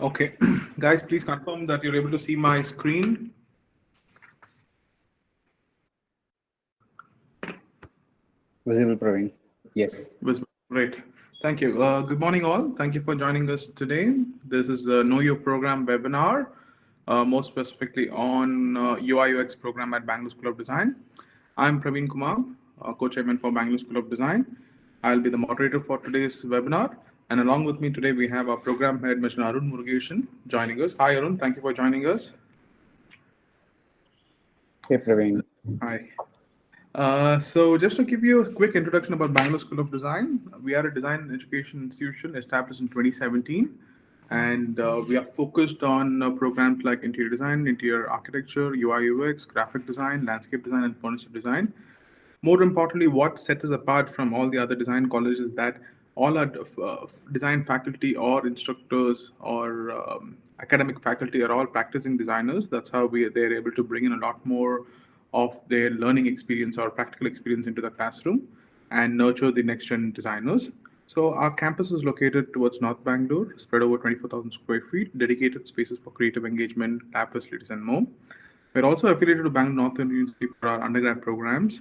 Okay, guys, please confirm that you're able to see my screen. Visible, Praveen. Yes. Great. Thank you. Good morning, all. Thank you for joining us today. This is the Know Your Program webinar, more specifically on UIUX program at Bangalore School of Design. I'm Praveen Kumar, co-chairman for Bangalore School of Design. I'll be the moderator for today's webinar. And along with me today, we have our program head, Mr. Arun Murgesan, joining us. Hi, Arun. Thank you for joining us. Hey, Praveen. Hi. So just to give you a quick introduction about Bangalore School of Design, we are a design education institution established in 2017, and we are focused on programs like interior design, interior architecture, UI/UX, graphic design, landscape design, and furniture design. More importantly, what sets us apart from all the other design colleges is that all our design faculty or instructors or academic faculty are all practicing designers. That's how they're able to bring in a lot more of their learning experience or practical experience into the classroom and nurture the next gen designers. So our campus is located towards North Bangalore, spread over 24,000 square feet, dedicated spaces for creative engagement, lab facilities, and more. We're also affiliated to Bangalore Northern University for our undergrad programs.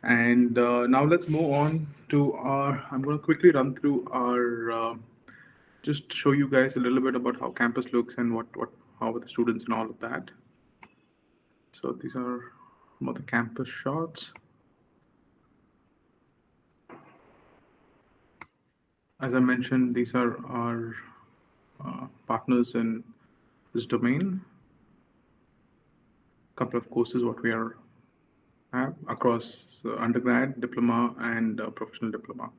And now let's move on to our, I'm going to quickly run through our, just show you guys a little bit about how campus looks and how are the students and all of that. So these are some of the campus shots. As I mentioned, these are our partners in this domain. A couple of courses what we have across undergrad, diploma, and professional diploma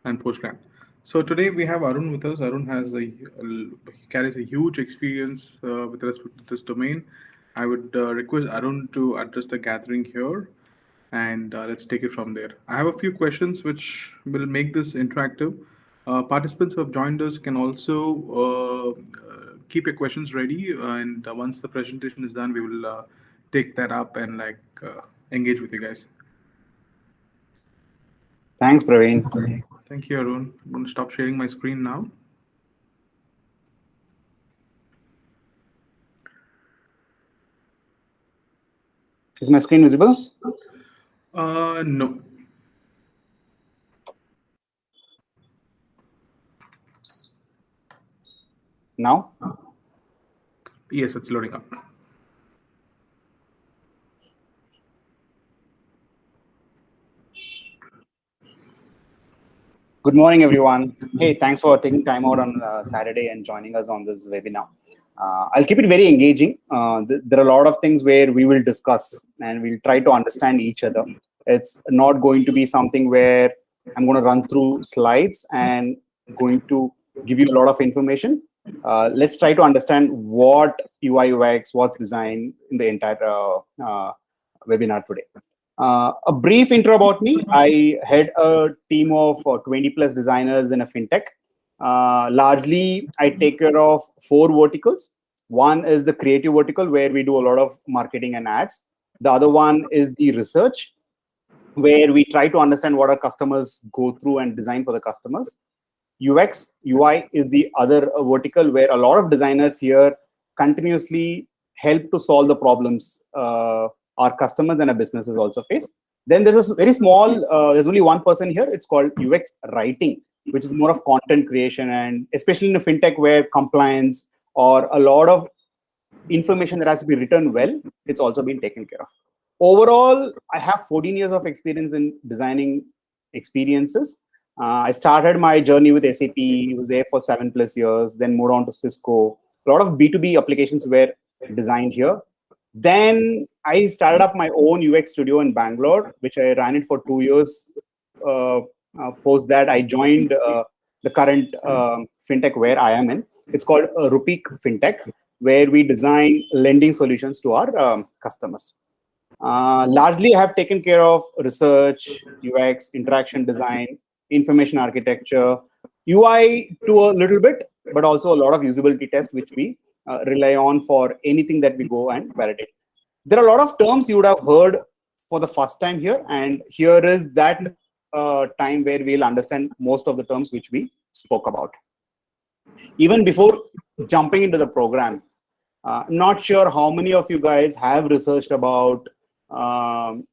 and postgrad. So today we have Arun with us. Arun he carries a huge experience with respect to this domain. I would request Arun to address the gathering here, and let's take it from there. I have a few questions which will make this interactive. Participants who have joined us can also keep your questions ready, and once the presentation is done, we will take that up and engage with you guys. Thanks, Praveen. Thank you, Arun. I'm going to stop sharing my screen now. Is my screen visible? No. Now? Yes, it's loading up. Good morning, everyone. Hey, thanks for taking time out on Saturday and joining us on this webinar. I'll keep it very engaging. There are a lot of things where we will discuss and we'll try to understand each other. It's not going to be something where I'm going to run through slides and going to give you a lot of information. Let's try to understand what UI UX, what's design in the entire webinar today. A brief intro about me. I head a team of 20 plus designers in a fintech. Largely, I take care of 4 verticals. One is the creative vertical, where we do a lot of marketing and ads. The other one is the research, where we try to understand what our customers go through and design for the customers. UX, UI is the other vertical, where a lot of designers here continuously help to solve the problems our customers and our businesses also face. Then there's a very small, there's only one person here. It's called UX writing, which is more of content creation, and especially in a fintech where compliance or a lot of information that has to be written well, it's also been taken care of. Overall, I have 14 years of experience in designing experiences. I started my journey with SAP, was there for 7+ years, then moved on to Cisco. A lot of B2B applications were designed here. Then I started up my own UX studio in Bangalore, which I ran it for 2 years. Post that, I joined the current fintech where I am in. It's called Rupeek Fintech, where we design lending solutions to our customers. Largely, I have taken care of research, UX, interaction design, information architecture, UI to a little bit, but also a lot of usability tests, which we rely on for anything that we go and validate. There are a lot of terms you would have heard for the first time here, and here is that time where we'll understand most of the terms which we spoke about. Even before jumping into the program, not sure how many of you guys have researched about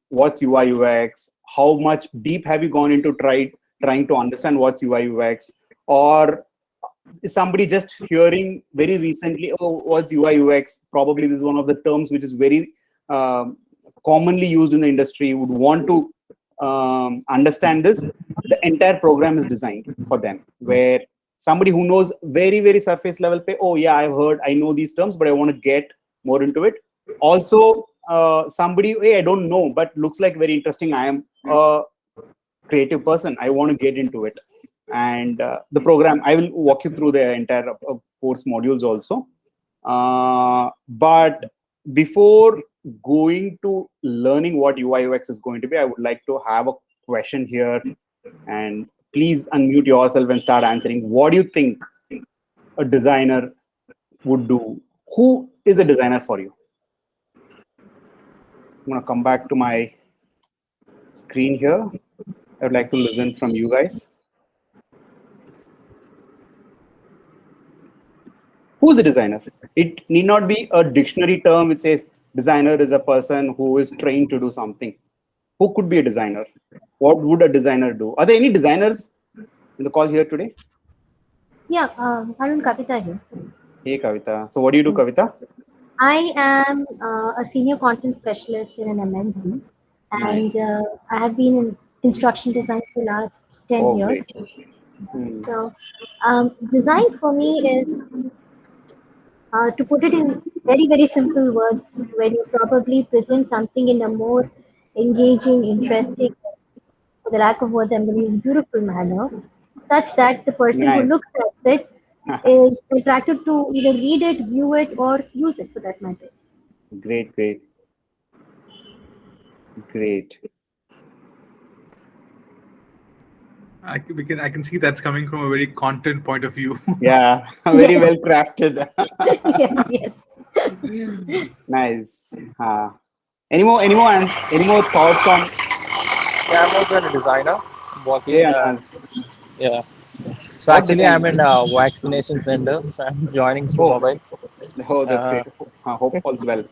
what's UI UX, how much deep have you gone into trying to understand what's UI UX, or is somebody just hearing very recently, oh, what's UI UX? Probably this is one of the terms which is very commonly used in the industry, would want to understand this. The entire program is designed for them, where somebody who knows very, very surface level, oh yeah, I've heard, I know these terms, but I want to get more into it. Also, somebody, hey, I don't know, but looks like very interesting. I am a creative person. I want to get into it. And the program, I will walk you through the entire course modules also. But before going to learning what UI UX is going to be, I would like to have a question here, and please unmute yourself and start answering. What do you think a designer would do? Who is a designer for you? I'm going to come back to my screen here. I would like to listen from you guys. Who's a designer? It need not be a dictionary term which says designer is a person who is trained to do something. Who could be a designer? What would a designer do? Are there any designers in the call here today? Yeah, Arun, Kavita here. Hey, Kavita. So what do you do, Kavita? I am a senior content specialist in an MNC, and Nice. I have been in instruction design for the last 10 years. Great. So, design for me is, to put it in very, very simple words, when you probably present something in a more engaging, interesting, for the lack of words, I'm going to use beautiful manner, such that the person who Nice. looks at it is attracted to either read it, view it, or use it for that matter. Great, great. Great. I can see that's coming from a very content point of view. Yeah, very Yes. well crafted. Yes, yes. Nice. Any more thoughts on? Yeah, I'm also a designer Hey, working. Anas. Yeah. So What actually, I'm design? in vaccination center. So I'm joining through Oh, mobile. oh, that's Uh, great. Hope all's well.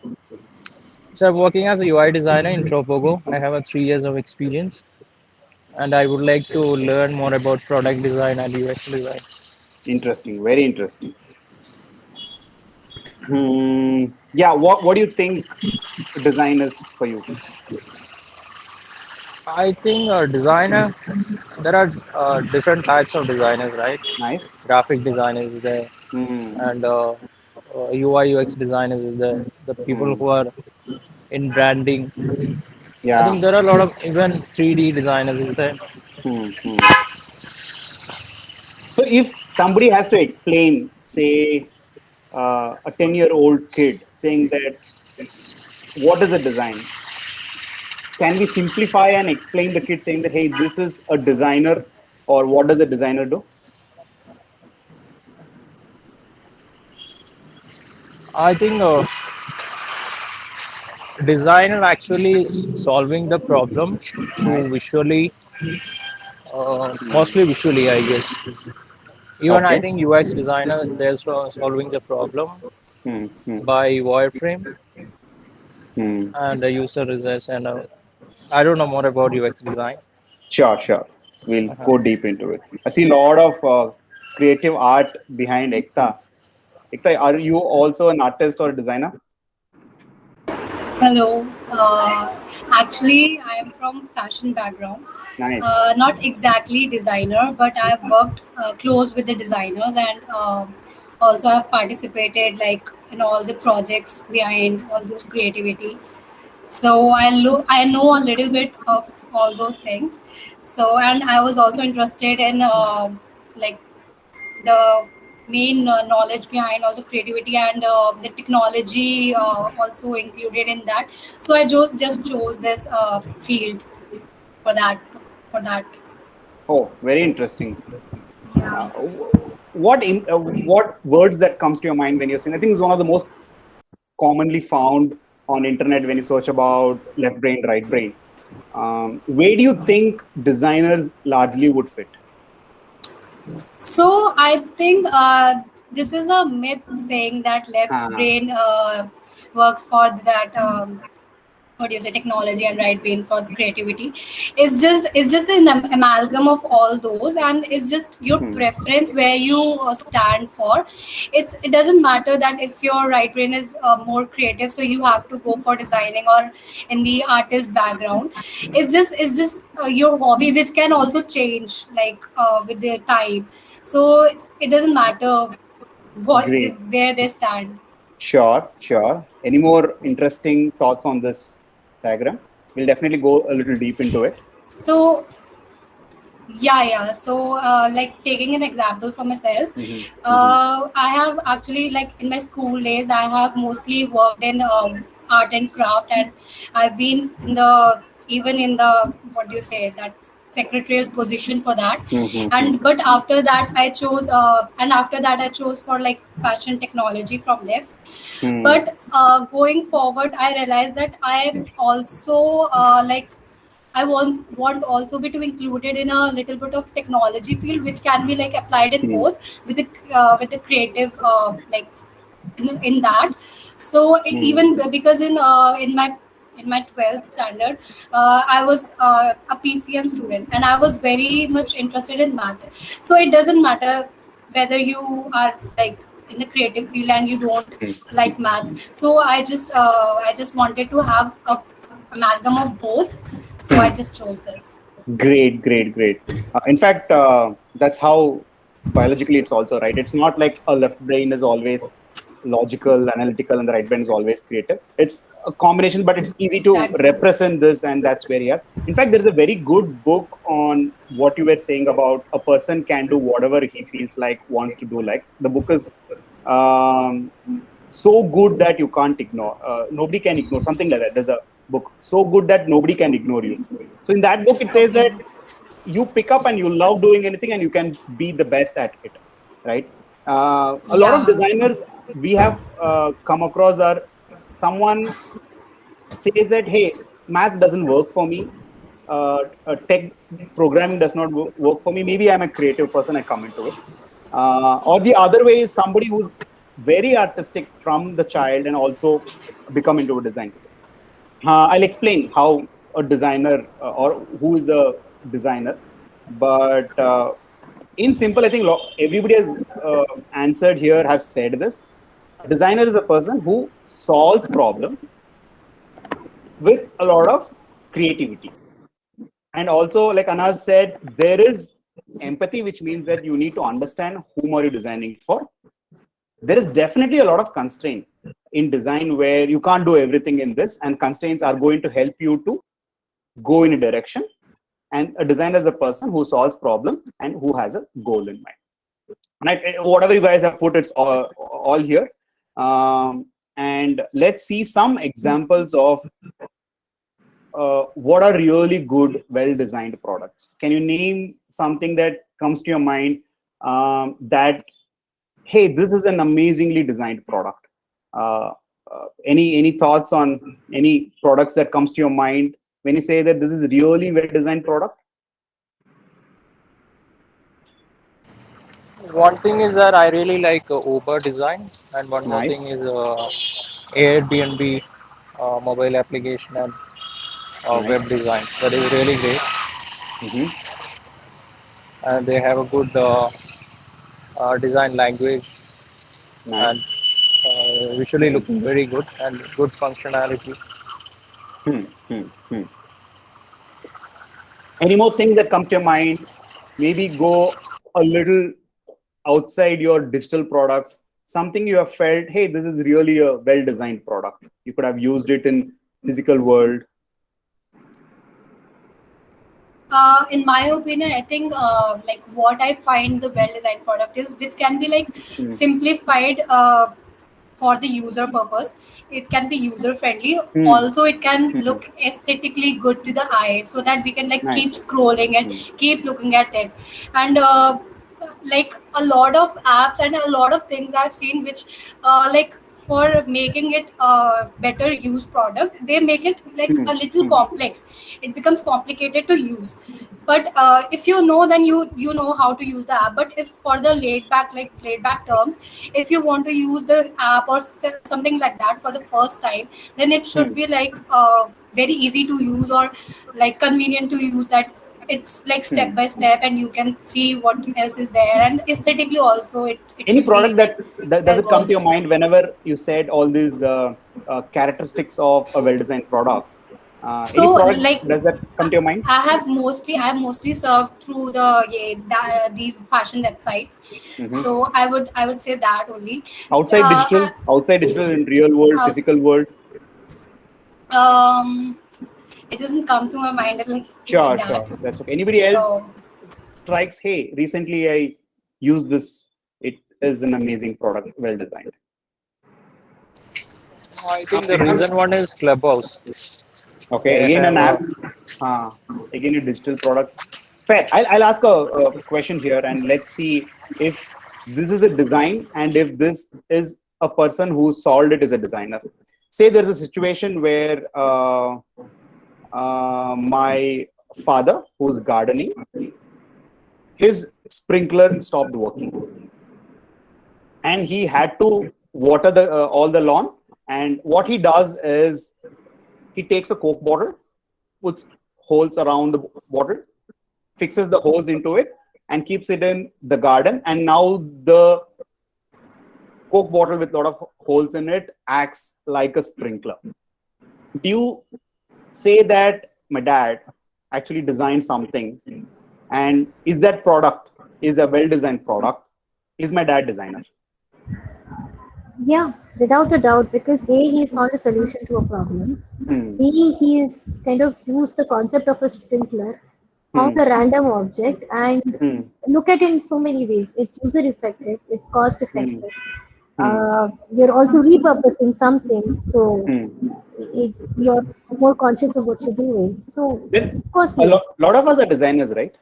so I'm working as a UI designer in Tropogo. I have a 3 years of experience, and I would like to learn more about product design and UX design. Interesting. Very interesting. Yeah. What do you think design is for you? I think designer. There are different types of designers, right? Nice. Graphic designers is there, Hmm. and UI UX designers is there. The people Hmm. who are in branding. I Yeah. think there are a lot of even 3D designers is there. Hmm. So if somebody has to explain, say, a 10-year-old kid saying that what is a design, can we simplify and explain the kid saying that, hey, this is a designer, or what does a designer do? I think designer actually is solving the problem through Nice. visually, Hmm. mostly visually, I guess. Even I Okay. think UX designer, they're solving the problem Hmm. Hmm. by wireframe Hmm. and the user results. And I don't know more about UX design. Sure. We'll Uh-huh. go deep into it. I see a lot of creative art behind Ekta. Ekta, are you also an artist or a designer? Hello. Actually, I am from fashion background. Nice. Not exactly designer, but I've worked close with the designers and also I've participated like in all the projects behind all those creativity. So I know a little bit of all those things. So and I was also interested in like the main knowledge behind all the creativity and the technology also included in that. So I just chose this field for that. For that, Oh, very interesting. yeah. What words that comes to your mind when you're saying? I think it's one of the most commonly found on internet when you search about left brain, right brain. Where do you think designers largely would fit? So I think this is a myth saying that left Ah, brain works for that what do you say, technology, and right brain for the creativity. It's just an amalgam of all those, and it's just your hmm, preference where you stand for. It doesn't matter that if your right brain is more creative, so you have to go for designing or in the artist background. It's just your hobby, which can also change like with the time. So it doesn't matter great. where they stand. Sure, sure. Any more interesting thoughts on this diagram? We'll definitely go a little deep into it. So yeah. So, like taking an example for myself, Hmm. Hmm. I have actually, like in my school days, I have mostly worked in art and craft, and I've been in the even in the what do you say, that secretarial position for that. Hmm. And but after that, I chose for like fashion technology from left. Hmm. But going forward, I realized that I am also like I want also be to included in a little bit of technology field, which can be like applied in Hmm. both with the creative like in that. So Hmm. even because in my 12th standard, I was a PCM student, and I was very much interested in maths. So it doesn't matter whether you are like in the creative field and you don't Hmm. like maths. So I just wanted to have a amalgam of both. So I Hmm. just chose this. Great, great, great. In fact, that's how biologically it's also right. It's not like a left brain is always logical, analytical, and the right brain is always creative. It's a combination, but it's easy to Exactly. represent this, and that's where you are. In fact, there's a very good book on what you were saying about a person can do whatever he feels like, wants to do. Like the book is um, so good that you can't ignore. Nobody can ignore something like that. There's a book so good that nobody can ignore you. So in that book, it says Okay. that you pick up and you love doing anything and you can be the best at it, right? A lot of Yeah. designers we have come across are someone says that, hey, math doesn't work for me. Tech programming does not work for me. Maybe I'm a creative person, I come into it. Or the other way is somebody who's very artistic from the child and also become into a design. I'll explain how a designer or who is a designer. But in simple, I think everybody has answered here, have said this. A designer is a person who solves problem with a lot of creativity. And also, like Anas said, there is empathy, which means that you need to understand whom are you designing it for. There is definitely a lot of constraint in design where you can't do everything in this, and constraints are going to help you to go in a direction. And a designer is a person who solves problem and who has a goal in mind. And whatever you guys have put, it's all here. And let's see some examples of what are really good, well-designed products. Can you name something that comes to your mind that, hey, this is an amazingly designed product? Uh, any thoughts on any products that comes to your mind when you say that this is really well-designed product? One thing is that I really like Uber design, and one more thing Nice, is Airbnb mobile application and nice. web design. That is really great, Hmm. and they have a good design language and Nice. visually looking very good and good functionality. Hmm. Hmm. Hmm. Any more things that come to your mind? Maybe go a little outside your digital products. Something you have felt, hey, this is really a well-designed product. You could have used it in physical world. In my opinion, I think like what I find the well-designed product is, which can be like Hmm. simplified for the user purpose. It can be user friendly. Hmm. Also, it can Hmm. look aesthetically good to the eye, so that we can like keep Nice. scrolling and Hmm. keep looking at it. And like a lot of apps and a lot of things I've seen which like for making it a better use product, they make it like a little complex. It becomes complicated to use. But if you know, then you know how to use the app. But if for the laid back terms, if you want to use the app or something like that for the first time, then it should be like very easy to use or like convenient to use, that it's like step by step and you can see what else is there, and aesthetically also it Any should be product like that does well it come to your versed. mind whenever you said all these characteristics of a well-designed product? So Any product like does that come to your mind? I have mostly served through these fashion websites. So I would say that only. Outside digital in real world, Uh, physical world. um, it doesn't come to my mind like Sure, that. sure. That's okay. Anybody else So strikes, hey, recently I used this. It is an amazing product, well designed. I think the We have recent one is Clubhouse. Okay, They again have an app. a Again a digital product. Fair. I'll ask a question here and let's see if this is a design and if this is a person who solved it as a designer. Say there's a situation where my father, who's gardening, his sprinkler stopped working and he had to water the all the lawn. And what he does is he takes a Coke bottle, puts holes around the bottle, fixes the hose into it, and keeps it in the garden. And now the Coke bottle with a lot of holes in it acts like a sprinkler. Do you say that my dad actually designed something? And is that product is a well-designed product? Is my dad designer? Yeah, without a doubt, because A, he's found a solution to a problem. Hmm. B, he's kind of used the concept of a sprinkler, found Hmm. a random object, and Hmm. look at it in so many ways. It's user effective, it's cost Hmm. effective. Hmm. You're also repurposing something, so Hmm. you're more conscious of what you're doing. So, Then of course, a yes. lot of us are designers, right?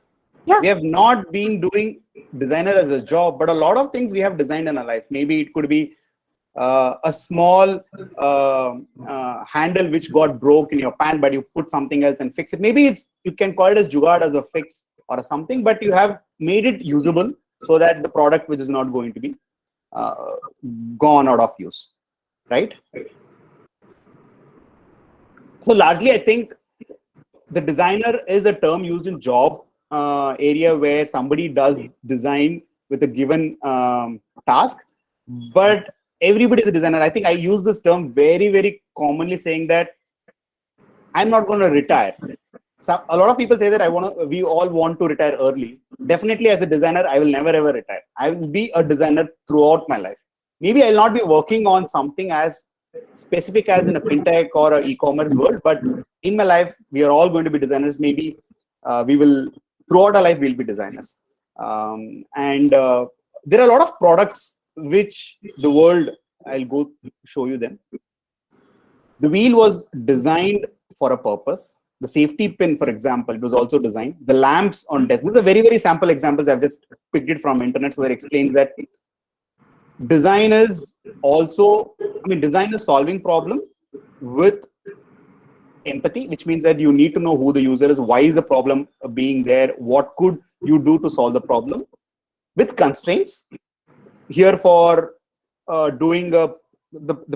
Yeah, We have not been doing designer as a job, but a lot of things we have designed in our life. Maybe it could be a small handle which got broke in your pan, but you put something else and fix it. Maybe it's you can call it as jugaad as a fix or something, but you have made it usable so that the product which is not going to be uh, gone out of use, right? So largely, I think the designer is a term used in job area where somebody does design with a given task, but everybody is a designer. I think I use this term very, very commonly saying that I'm not going to retire. So a lot of people say that we all want to retire early. Definitely as a designer, I will never ever retire. I will be a designer throughout my life. Maybe I'll not be working on something as specific as in a fintech or an e-commerce world, but in my life, we are all going to be designers. Maybe we will, throughout our life, we'll be designers. And there are a lot of products which the world, I'll go show you them. The wheel was designed for a purpose. The safety pin, for example, it was also designed. The lamps on desk. These are very, very sample examples. I've just picked it from internet, so that explains that design is also, design is solving problem with empathy, which means that you need to know who the user is, why is the problem being there, what could you do to solve the problem, with constraints. Here for doing the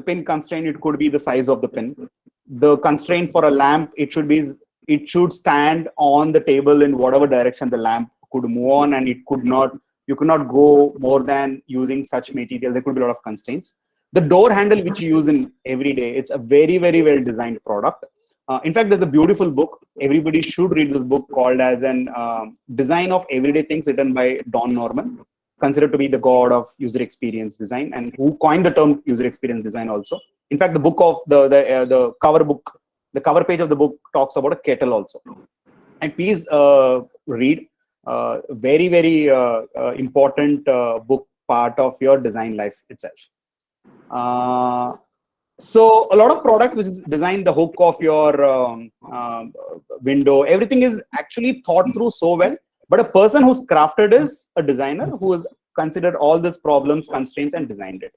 pin constraint, it could be the size of the pin. The constraint for a lamp, it should stand on the table in whatever direction the lamp could move on, and you could not go more than using such material. There could be a lot of constraints. The door handle which you use in every day, it's a very, very well designed product. In fact, there's a beautiful book. Everybody should read this book called as an Design of Everyday Things, written by Don Norman, considered to be the god of user experience design, and who coined the term user experience design also. In fact, the book of the cover page of the book talks about a kettle also. And please read. Very, very important book, part of your design life itself. So a lot of products which is designed, the hook of your window, everything is actually thought through so well But a person who's crafted is a designer who has considered all these problems, constraints, and designed it.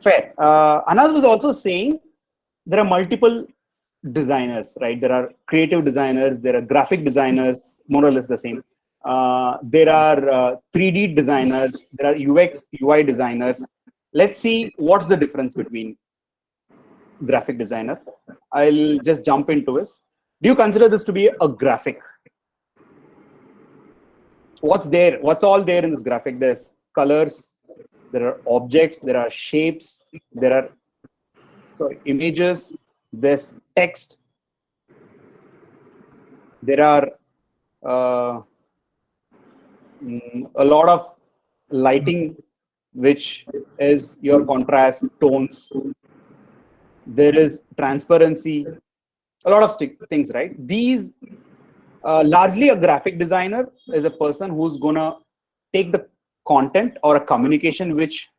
Fair. Anand was also saying there are multiple designers, right? There are creative designers, there are graphic designers, more or less the same. There are 3D designers, there are UX, UI designers. Let's see what's the difference between graphic designer. I'll just jump into this. Do you consider this to be a graphic? What's there? What's all there in this graphic? There's colors, there are objects, there are shapes, there are images, there's text, there are a lot of lighting, which is your contrast tones. There is transparency, a lot of things, right? These largely a graphic designer is a person who's gonna take the content or a communication which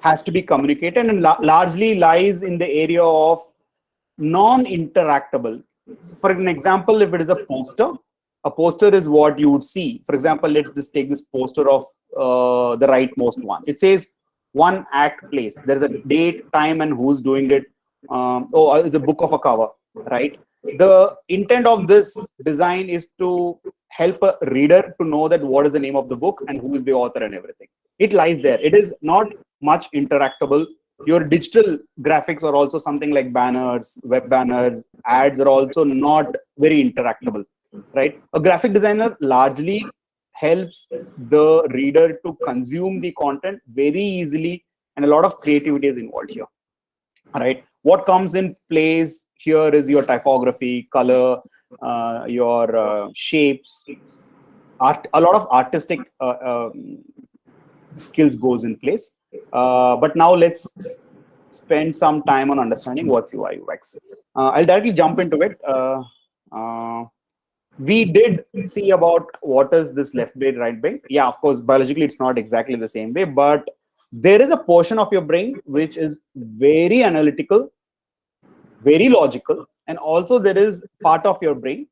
has to be communicated and largely lies in the area of non-interactable. So for an example, if it is a poster is what you would see. For example, let's just take this poster of the rightmost one. It says one act place. There's a date, time, and who's doing it. It's a book of a cover, right? The intent of this design is to help a reader to know that what is the name of the book and who is the author and everything. It lies there. It is not much interactable. Your digital graphics are also something like banners, web banners, ads are also not very interactable, right? A graphic designer largely helps the reader to consume the content very easily, and a lot of creativity is involved here, right? What comes in place here is your typography, color, your shapes, a lot of artistic skills goes in place. But now let's spend some time on understanding what's UI UX. I'll directly jump into it. We did see about what is this left brain, right brain. Yeah, of course, biologically it's not exactly the same way, but there is a portion of your brain which is very analytical, very logical, and also there is part of your brain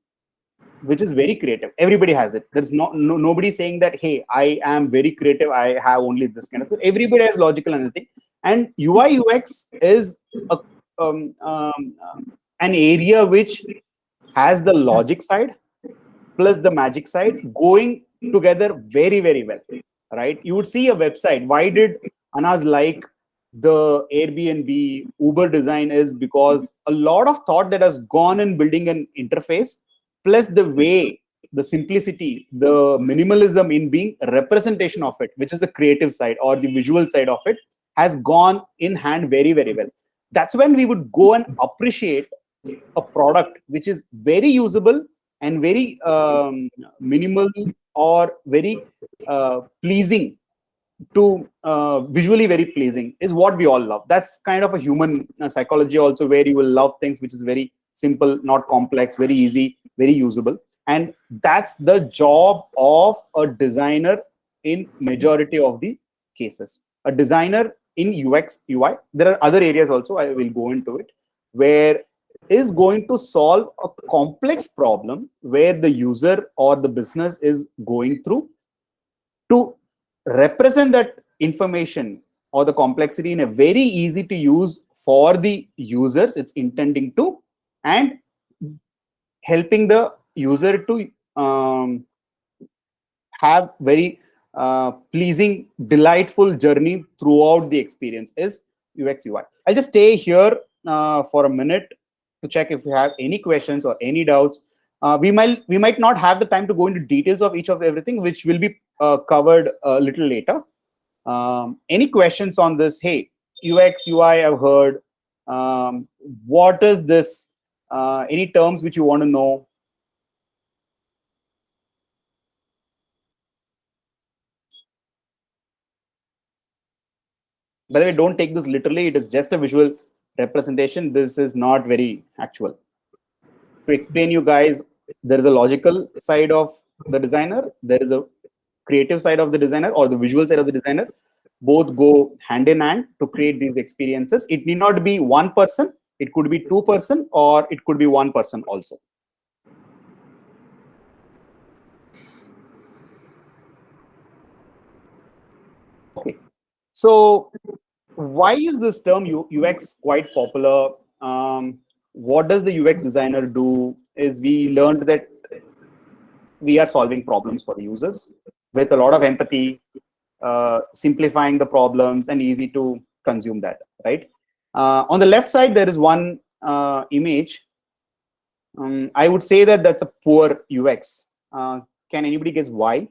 which is very creative. Everybody has it. There's nobody saying that, hey, I am very creative, I have only this kind of thing. Everybody has logical analytic. And UI UX is an area which has the logic side plus the magic side going together very, very well, right? You would see a website. Why did Anas like the Airbnb, Uber design is because a lot of thought that has gone in building an interface, plus the way, the simplicity, the minimalism in being a representation of it, which is the creative side or the visual side of it, has gone in hand very, very well. That's when we would go and appreciate a product which is very usable and very minimal or very pleasing to visually very pleasing is what we all love. That's kind of a human psychology also, where you will love things which is very simple, not complex, very easy, very usable. And that's the job of a designer in majority of the cases. A designer in UX, UI, there are other areas also, I will go into it, where is going to solve a complex problem where the user or the business is going through to represent that information or the complexity in a very easy to use for the users it's intending to, and helping the user to have very pleasing, delightful journey throughout the experience is UX UI. I'll just stay here for a minute to check if you have any questions or any doubts. We might not have the time to go into details of each of everything, which will be covered a little later. Any questions on this? Hey, UX, UI, I've heard. What is this? Any terms which you want to know? By the way, don't take this literally. It is just a visual representation. This is not very actual. To explain you guys, there is a logical side of the designer. There is a creative side of the designer or the visual side of the designer. Both go hand in hand to create these experiences. It need not be one person. It could be two person, or it could be one person also. So why is this term UX quite popular? What does the UX designer do? Is we learned that we are solving problems for the users with a lot of empathy, simplifying the problems, and easy to consume that, right? On the left side, there is one image. I would say that that's a poor UX. Can anybody guess why?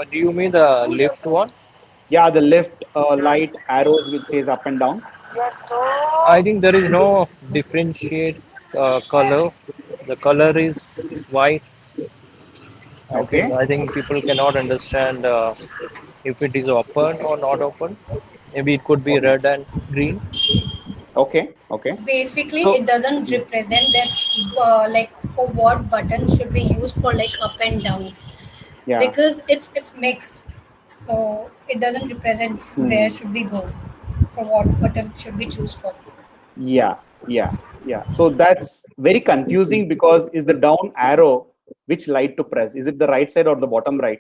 Do you mean the lift one? Yeah, the left light arrows which says up and down. I think there is no differentiate color. The color is white. Okay. I think people cannot understand if it is open or not open. Maybe it could be Okay. red and green. Okay. Okay. Basically, So it doesn't represent that like for what button should be used for like up and down, yeah. because it's mixed, so it doesn't represent where Hmm. should we go, for what button should we choose for. Yeah. Yeah. Yeah. So that's very confusing because is the down arrow which light to press? Is it the right side or the bottom right?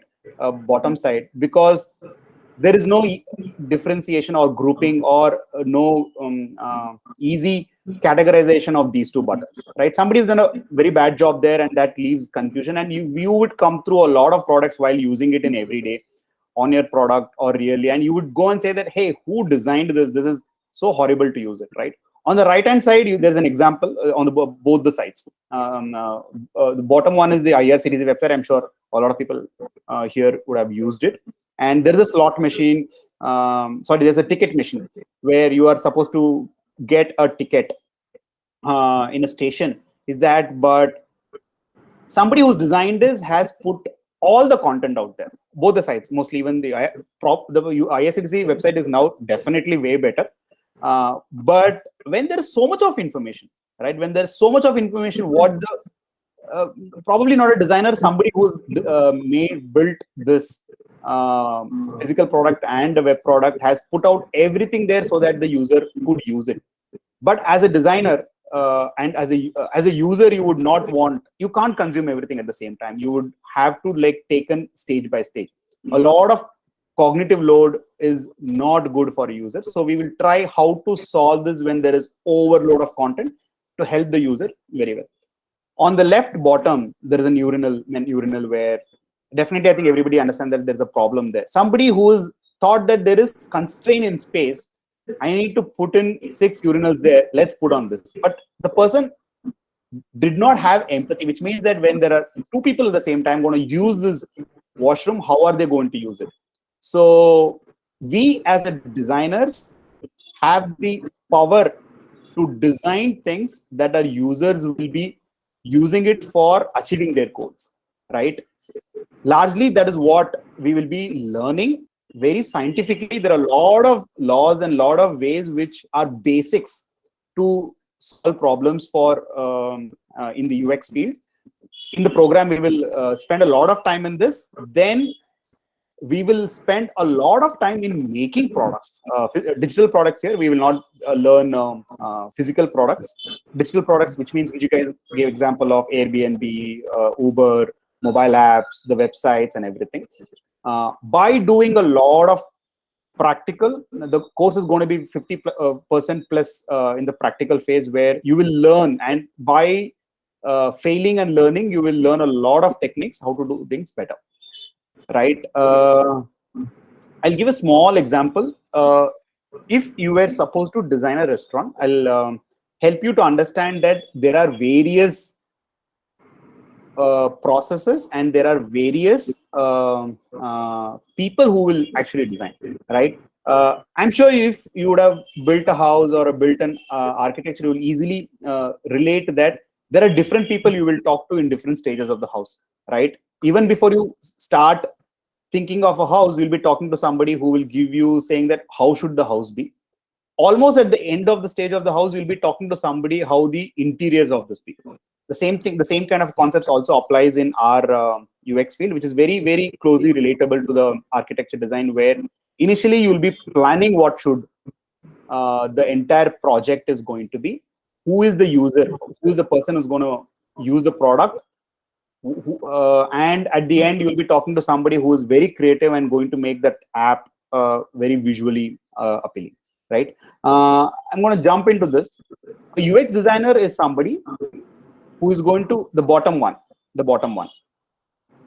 Bottom side, because there is no differentiation or grouping or no easy categorization of these two buttons, right? Somebody's done a very bad job there, and that leaves confusion. And you would come through a lot of products while using it in every day on your product or really, and you would go and say that, hey, who designed this? This is so horrible to use it, right? On the right hand side, there's an example on the both the sides. The bottom one is the IRCTC website. I'm sure a lot of people here would have used it. And there is a slot machine. Sorry, there's a ticket machine where you are supposed to get a ticket in a station. Is that, but somebody who's designed this has put all the content out there, both the sites, mostly even the ISCTC website is now definitely way better. But when there's so much of information, right? When there's so much of information, what the probably not a designer, somebody who's built this physical product and a web product has put out everything there so that the user could use it. But as a designer and as a user, you would not want, you can't consume everything at the same time. You would have to like taken stage by stage. A lot of cognitive load is not good for users. So we will try how to solve this when there is overload of content to help the user very well. On the left bottom, there is an urinal where definitely I think everybody understands that there's a problem there. Somebody who is thought that there is constraint in space, I need to put in 6 urinals there, let's put on this. But the person did not have empathy, which means that when there are 2 people at the same time going to use this washroom, how are they going to use it? So we as a designers have the power to design things that our users will be using it for achieving their goals, right? Largely, that is what we will be learning very scientifically. There are a lot of laws and a lot of ways which are basics to solve problems for in the UX field. In the program, we will spend a lot of time in this. Then we will spend a lot of time in making products, digital products here. We will not learn physical products. Digital products, which means, which you guys gave example of Airbnb, Uber, mobile apps, the websites and everything. By doing a lot of practical, the course is going to be 50% plus in the practical phase where you will learn, and by failing and learning, you will learn a lot of techniques, how to do things better. Right. I'll give a small example. If you were supposed to design a restaurant, I'll help you to understand that there are various processes and there are various people who will actually design, right? I'm sure if you would have built a house or built an architecture, you will easily relate that there are different people you will talk to in different stages of the house, right? Even before you start thinking of a house, you'll be talking to somebody who will give you saying that how should the house be. Almost at the end of the stage of the house, you'll be talking to somebody how the interiors of this be. The same thing, the same kind of concepts also applies in our UX field, which is very, very closely relatable to the architecture design, where initially you'll be planning what should the entire project is going to be. Who is the user? Who is the person who's going to use the product? and at the end you'll be talking to somebody who is very creative and going to make that app very visually appealing, right? I'm going to jump into this. A UX designer is somebody who is going to the bottom one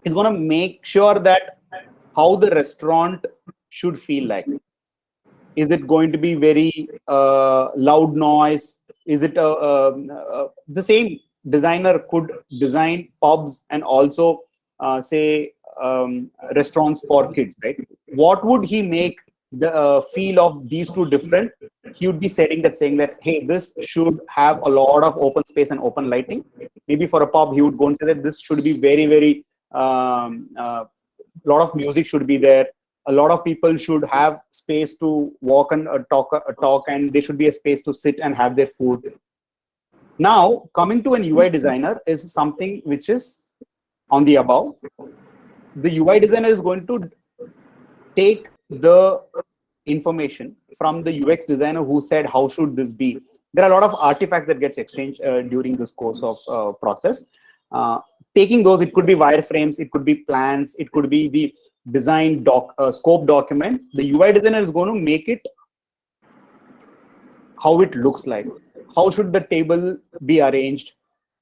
is going to make sure that how the restaurant should feel like. Is it going to be very loud noise? Is it the same designer could design pubs and also say restaurants for kids, right? What would he make the feel of these two different? He would be saying that, hey, this should have a lot of open space and open lighting. Maybe for a pub, he would go and say that this should be very, very lot of music should be there. A lot of people should have space to walk and talk, and there should be a space to sit and have their food. Now, coming to an UI designer is something which is on the above. The UI designer is going to take the information from the UX designer who said, how should this be? There are a lot of artifacts that gets exchanged during this course of process. Taking those, it could be wireframes, it could be plans, it could be the design scope document. The UI designer is going to make it how it looks like. How should the table be arranged?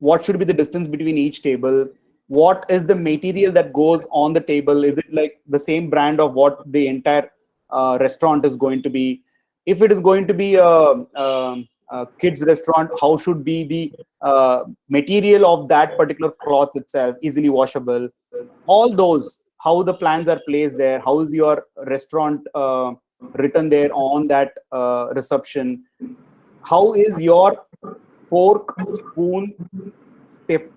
What should be the distance between each table? What is the material that goes on the table? Is it like the same brand of what the entire restaurant is going to be? If it is going to be a kids restaurant, how should be the material of that particular cloth itself, easily washable? All those, how the plans are placed there, how is your restaurant written there on that reception? How is your fork, spoon,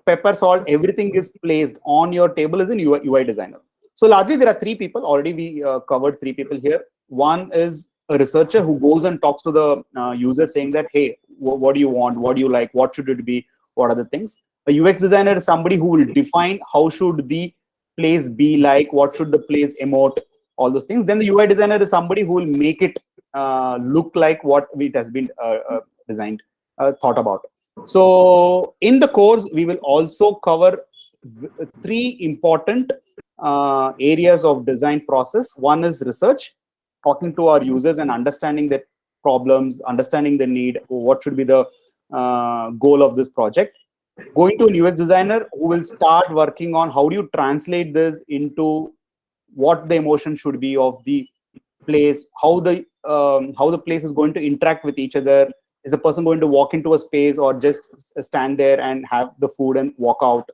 pepper, salt, everything is placed on your table as a UI designer. So largely there are three people. Already we covered three people here. One is a researcher who goes and talks to the user saying that, hey, what do you want? What do you like? What should it be? What are the things? A UX designer is somebody who will define how should the place be like, what should the place emote, all those things. Then the UI designer is somebody who will make it look like what it has been designed, thought about. So in the course, we will also cover three important areas of design process. One is research, talking to our users and understanding their problems, understanding the need, what should be the goal of this project. Going to a UX designer who will start working on how do you translate this into what the emotion should be of the place, how the place is going to interact with each other. Is the person going to walk into a space or just stand there and have the food and walk out?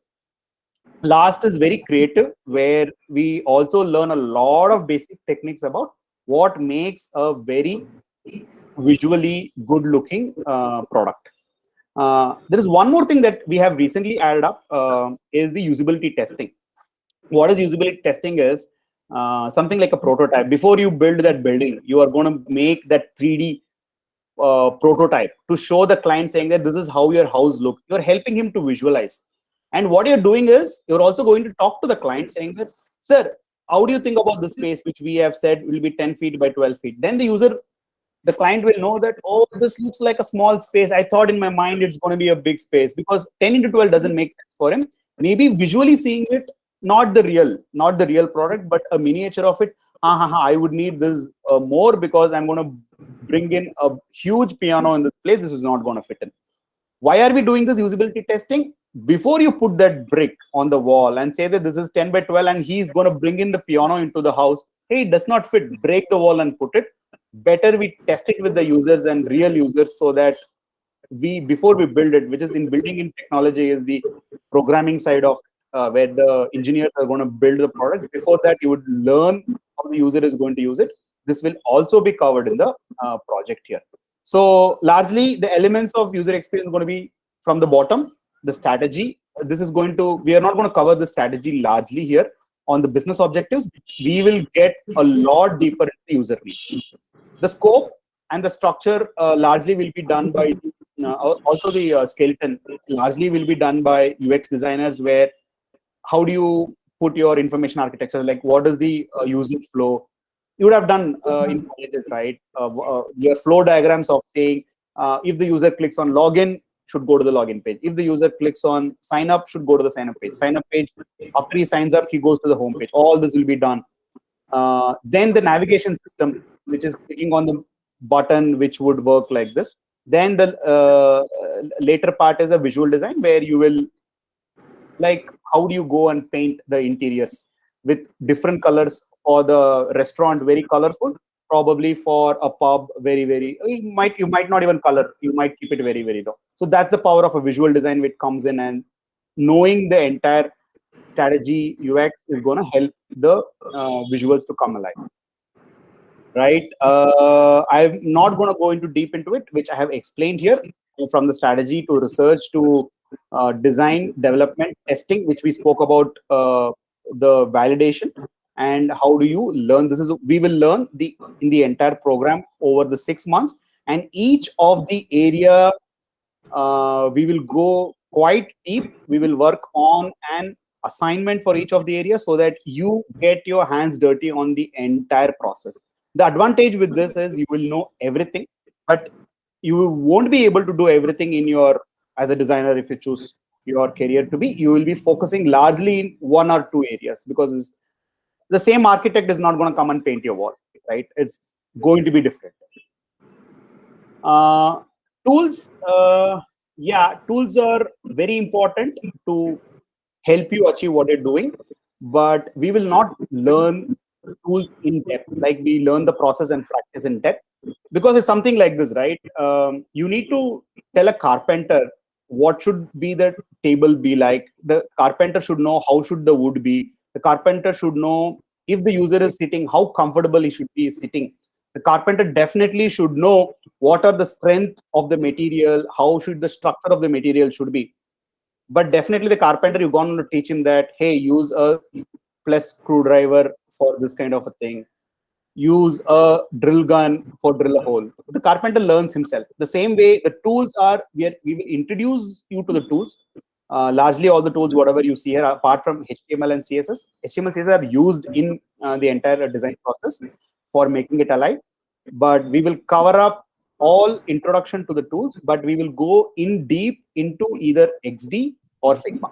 Last is very creative, where we also learn a lot of basic techniques about what makes a very visually good looking product. There is one more thing that we have recently added up is the usability testing. What is usability testing is something like a prototype. Before you build that building, you are going to make that 3D prototype to show the client saying that this is how your house looks. You're helping him to visualize. And what you're doing is you're also going to talk to the client saying that, sir, how do you think about the space which we have said will be 10 feet by 12 feet? Then the client will know that, oh, this looks like a small space. I thought in my mind it's going to be a big space, because 10 into 12 doesn't make sense for him. Maybe visually seeing it, not the real product, but a miniature of it. I would need this more because I'm going to bring in a huge piano in this place. This is not going to fit in. Why are we doing this usability testing? Before you put that brick on the wall and say that this is 10 by 12 and he's going to bring in the piano into the house, hey, it does not fit, break the wall and put it. Better we test it with the users and real users, so that before we build it, which is in building in technology is the programming side of where the engineers are going to build the product. Before that, you would learn how the user is going to use it. This will also be covered in the project here. So largely the elements of user experience are going to be from the bottom, the strategy. We are not going to cover the strategy largely here on the business objectives. We will get a lot deeper into the user needs. The scope and the structure largely will be done by, also the skeleton largely will be done by UX designers, where how do you put your information architecture, like what is the user flow? You would have done in colleges, right? Your flow diagrams of saying if the user clicks on login, should go to the login page. If the user clicks on sign up, should go to the sign up page. Sign up page, after he signs up, he goes to the home page. All this will be done. Then the navigation system, which is clicking on the button, which would work like this. Then the later part is a visual design, where you will, like, how do you go and paint the interiors with different colors, or the restaurant very colorful, probably for a pub very you might not even color, you might keep it very low. So that's the power of a visual design which comes in, and knowing the entire strategy UX is going to help the visuals to come alive, right? I'm not going to go into deep into it, which I have explained here, from the strategy to research to design, development, testing, which we spoke about, the validation, and how do you learn. We will learn in the entire program over the 6 months, and each of the area we will go quite deep. We will work on an assignment for each of the areas, so that you get your hands dirty on the entire process. The advantage with this is you will know everything, but you won't be able to do everything in your, as a designer, if you choose your career to be. You will be focusing largely in 1 or 2 areas, because the same architect is not going to come and paint your wall, right? It's going to be different. Tools, tools are very important to help you achieve what you're doing, but we will not learn tools in depth, like we learn the process and practice in depth, because it's something like this, right? You need to tell a carpenter what should be the table be like. The carpenter should know how should the wood be. The carpenter should know if the user is sitting, how comfortable he should be sitting. The carpenter definitely should know what are the strength of the material, how should the structure of the material should be. But definitely the carpenter, you're going to teach him that, hey, use a plus screwdriver for this kind of a thing. Use a drill gun for drill a hole. The carpenter learns himself. The same way, the tools are, we will introduce you to the tools. Largely all the tools, whatever you see here, apart from HTML and CSS, HTML, CSS are used in the entire design process for making it alive. But we will cover up all introduction to the tools, but we will go in deep into either XD or Figma.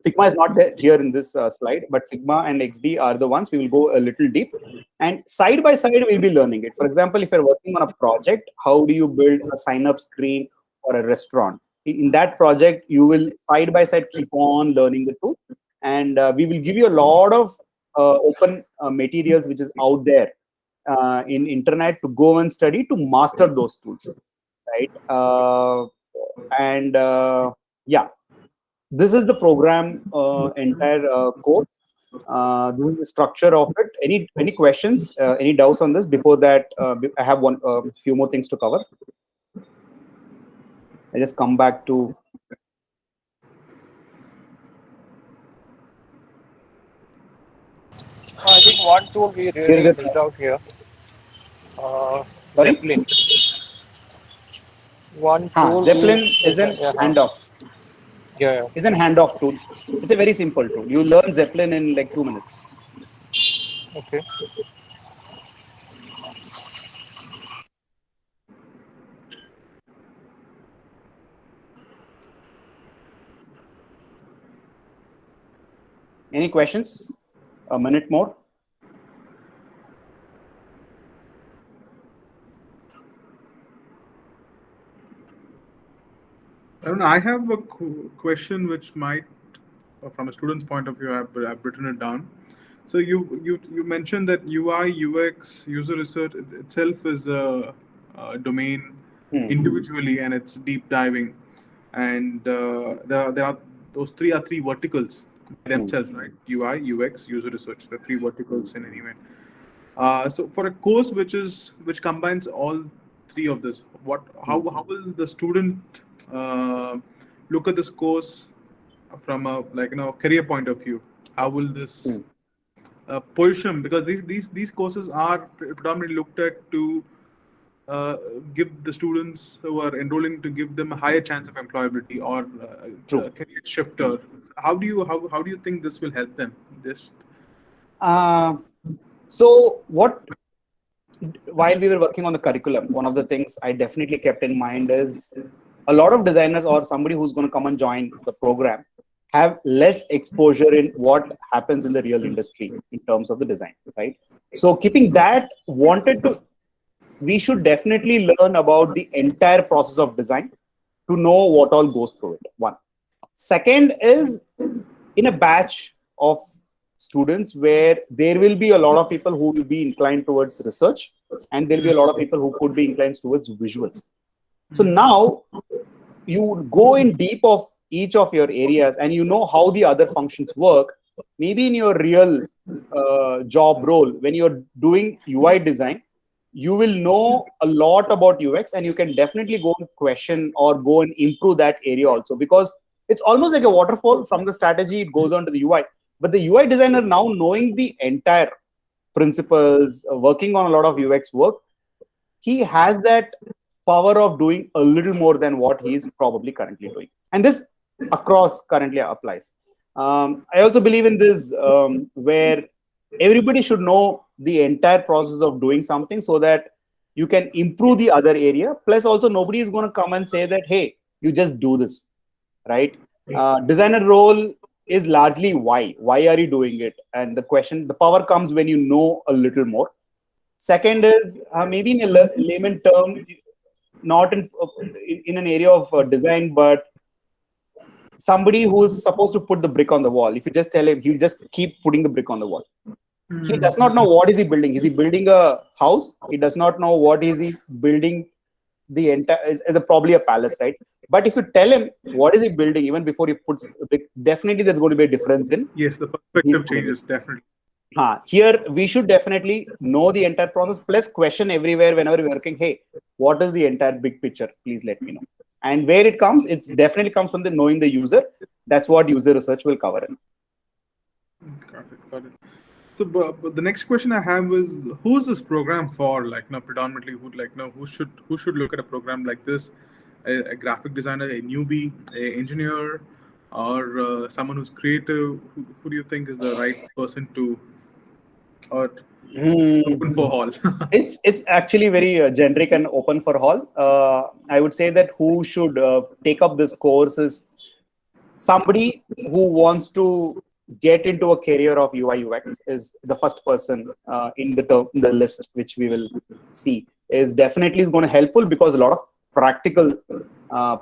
Figma is not there here in this slide, but Figma and XD are the ones we will go a little deep. And side by side, we'll be learning it. For example, if you're working on a project, how do you build a sign-up screen for a restaurant? In that project, you will side by side keep on learning the tool. And we will give you a lot of open materials which is out there in internet to go and study to master those tools, right? Yeah. This is the program entire course. This is the structure of it. Any questions? Any doubts on this? Before that, I have few more things to cover. I just come back to. I think one tool we really missed out here. Zeppelin. One tool. Zeppelin is an handoff. Yeah. Is an handoff tool. It's a very simple tool. You learn Zeppelin in like 2 minutes. Okay. Any questions? A minute more. Arun, I have a question which might, from a student's point of view, I've written it down. So you mentioned that UI UX user research itself is a domain individually, and it's deep diving, and there are those three verticals themselves, right? UI UX user research, the 3 verticals in an event. So for a course which combines all 3 of this, how will the student look at this course from a career point of view? How will this position, because these courses are predominantly looked at to give the students who are enrolling, to give them a higher chance of employability or a career shifter. How do you think this will help them? So while we were working on the curriculum, one of the things I definitely kept in mind is a lot of designers or somebody who's going to come and join the program have less exposure in what happens in the real industry in terms of the design, right? So keeping that, we should definitely learn about the entire process of design to know what all goes through it. One. Second is, in a batch of students where there will be a lot of people who will be inclined towards research, and there'll be a lot of people who could be inclined towards visuals. So now you go in deep of each of your areas and you know how the other functions work. Maybe in your real job role, when you're doing UI design, you will know a lot about UX, and you can definitely go and question or go and improve that area also, because it's almost like a waterfall. From the strategy, it goes on to the UI. But the UI designer, now knowing the entire principles, working on a lot of UX work, he has that power of doing a little more than what he is probably currently doing. And this across currently applies. I also believe in this, where everybody should know the entire process of doing something so that you can improve the other area. Plus, also, nobody is going to come and say that, hey, you just do this, right? Designer role is largely why. Why are you doing it? And the power comes when you know a little more. Second is, maybe in a layman term, not in an area of design, but somebody who's supposed to put the brick on the wall. If you just tell him, he'll just keep putting the brick on the wall. He does not know what is he building. Is he building a house? He does not know what is he building. The entire is probably a palace, right? But if you tell him what is he building, even before he puts the brick, definitely there's going to be a difference in. Yes, the perspective changes, definitely. Here we should definitely know the entire process, plus question everywhere whenever we're working. Hey, what is the entire big picture? Please let me know. And where it comes, it's definitely comes from the knowing the user. That's what user research will cover it. Got it. So, but the next question I have is, who's this program for? Like, predominantly, who should look at a program like this? A graphic designer, a newbie, a engineer, or someone who's creative? Who do you think is the right person to, or open for all? It's actually very generic and open for all. I would say that who should take up this course is somebody who wants to get into a career of UI UX. Is the first person in the list, which we will see is definitely going to helpful, because a lot of practical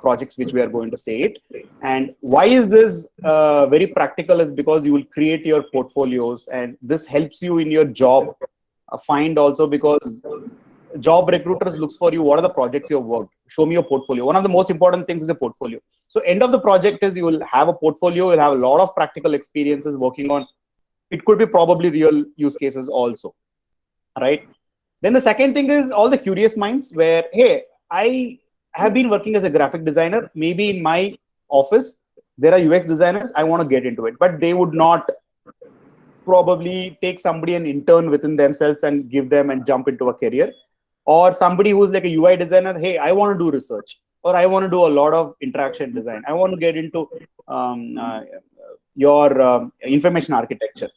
projects which we are going to say it. And why is this very practical is because you will create your portfolios, and this helps you in your job find also, because job recruiters looks for you. What are the projects you have worked? Show me your portfolio. One of the most important things is a portfolio. So end of the project is you will have a portfolio. You'll have a lot of practical experiences working on. It could be probably real use cases also, right? Then the second thing is all the curious minds where, hey, I have been working as a graphic designer. Maybe in my office, there are UX designers. I want to get into it, but they would not probably take somebody, an intern within themselves, and give them and jump into a career. Or somebody who's like a UI designer, hey, I want to do research, or I want to do a lot of interaction design. I want to get into your information architecture.